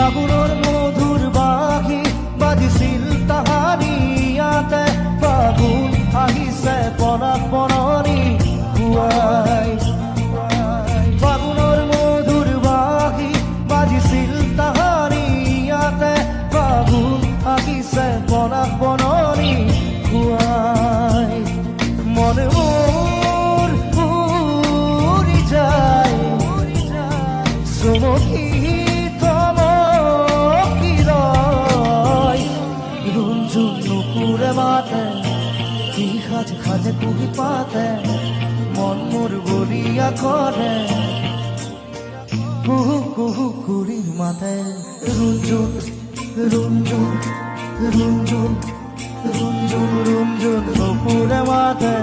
ফাগুনৰ মধুৰ বাঁহী বাজিছিল তাহানি ইয়াতে ফাগুন আহিছে পৰাগ বননি পুৱাই ফাগুনৰ মধুৰ বাঁহী বাজিছিল তাহানি ইয়াতে ফাগুন আহিছে পৰাগ বননি পুৱাই মনে মোৰ উৰি যায় চুমকি মাতে কি খাজে খাজে কুহি পাতে মন মোর বলিয়া করে কুহু কুহু কুড়ি মাতে রুঞ্জুন রুঞ্জুন রুঞ্জুন রুঞ্জুন রুঞ্জুন নুপুরে মাতে